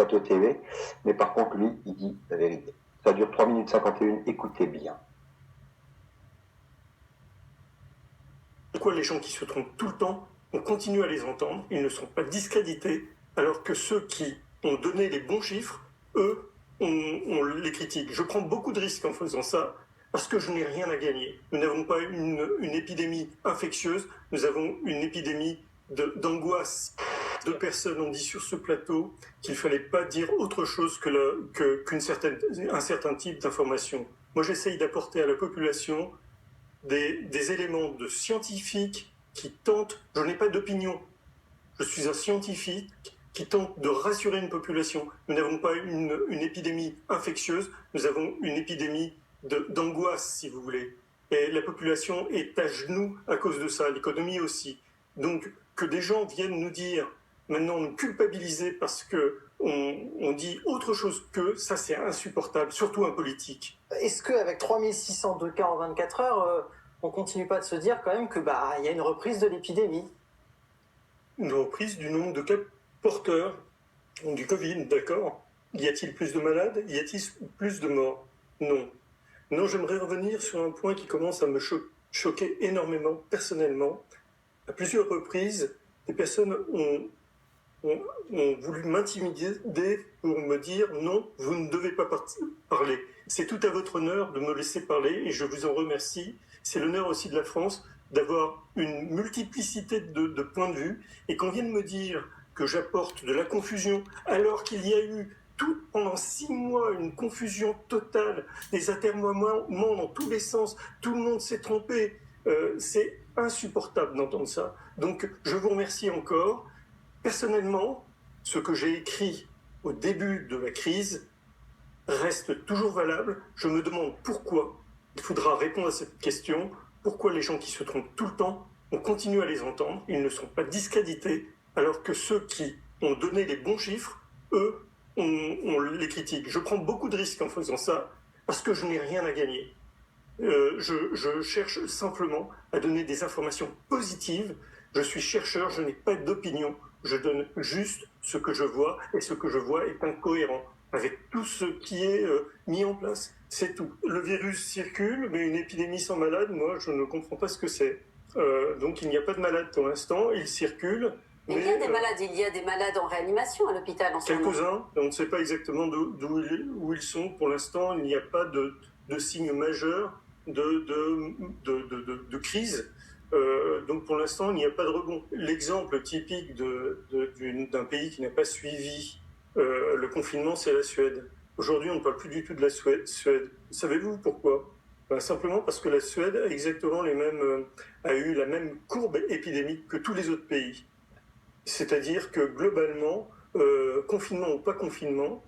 plateau TV, mais par contre, lui, il dit la vérité. Ça dure 3 minutes 51, écoutez bien. Pourquoi les gens qui se trompent tout le temps, on continue à les entendre, ils ne sont pas discrédités, alors que ceux qui ont donné les bons chiffres, eux, on les critique. Je prends beaucoup de risques en faisant ça, parce que je n'ai rien à gagner. Nous n'avons pas une épidémie infectieuse, nous avons une épidémie d'angoisse. 2 personnes ont dit sur ce plateau qu'il ne fallait pas dire autre chose qu'un certain type d'information. Moi, j'essaye d'apporter à la population des éléments de scientifiques qui tentent, je n'ai pas d'opinion, je suis un scientifique qui tente de rassurer une population. Nous n'avons pas une épidémie infectieuse, nous avons une épidémie d'angoisse, si vous voulez. Et la population est à genoux à cause de ça, l'économie aussi. Donc, que des gens viennent nous dire, maintenant nous culpabiliser parce qu'on dit autre chose qu'eux, ça c'est insupportable, surtout un politique. Est-ce qu'avec 3602 cas en 24 heures, on continue pas de se dire quand même que y a une reprise de l'épidémie? Une reprise du nombre de cas porteurs du Covid, d'accord. Y a-t-il plus de malades? Y a-t-il plus de morts? Non. Non, j'aimerais revenir sur un point qui commence à me choquer énormément, personnellement. À plusieurs reprises, des personnes ont voulu m'intimider pour me dire « Non, vous ne devez pas parler. C'est tout à votre honneur de me laisser parler et je vous en remercie. C'est l'honneur aussi de la France d'avoir une multiplicité de points de vue et qu'on vienne me dire que j'apporte de la confusion alors qu'il y a eu pendant 6 mois une confusion totale, des atermoiements dans tous les sens, tout le monde s'est trompé. C'est insupportable d'entendre ça. Donc je vous remercie encore. Personnellement, ce que j'ai écrit au début de la crise reste toujours valable. Je me demande pourquoi. Il faudra répondre à cette question. Pourquoi les gens qui se trompent tout le temps, on continue à les entendre, ils ne sont pas discrédités, alors que ceux qui ont donné les bons chiffres, eux, on les critique. Je prends beaucoup de risques en faisant ça, parce que je n'ai rien à gagner. Je cherche simplement à donner des informations positives. Je suis chercheur, je n'ai pas d'opinion. Je donne juste ce que je vois, et ce que je vois est incohérent avec tout ce qui est mis en place. C'est tout. Le virus circule, mais une épidémie sans malade, moi, je ne comprends pas ce que c'est. Donc il n'y a pas de malade pour l'instant, il circule. Il y a des malades, il y a des malades en réanimation à l'hôpital en ce moment. Quelques-uns, on ne sait pas exactement où ils sont. Pour l'instant, il n'y a pas de signe majeur de crise. Donc pour l'instant, il n'y a pas de rebond. L'exemple typique d'un pays qui n'a pas suivi le confinement, c'est la Suède. Aujourd'hui, on ne parle plus du tout de la Suède. Savez-vous pourquoi? Simplement parce que la Suède a eu la même courbe épidémique que tous les autres pays. C'est-à-dire que globalement, confinement ou pas confinement,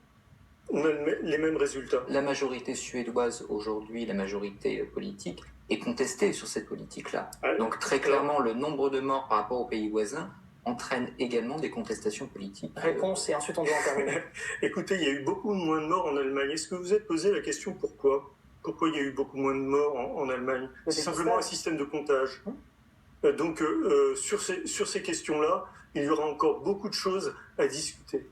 on a les mêmes résultats. La majorité suédoise aujourd'hui, la majorité politique, est contestée sur cette politique-là. Donc très clairement, le nombre de morts par rapport aux pays voisins entraîne également des contestations politiques. Réponse et ensuite on doit en terminer. Écoutez, il y a eu beaucoup moins de morts en Allemagne. Est-ce que vous vous êtes posé la question pourquoi? Pourquoi il y a eu beaucoup moins de morts en Allemagne? C'est simplement un système de comptage. Donc sur ces questions-là, il y aura encore beaucoup de choses à discuter.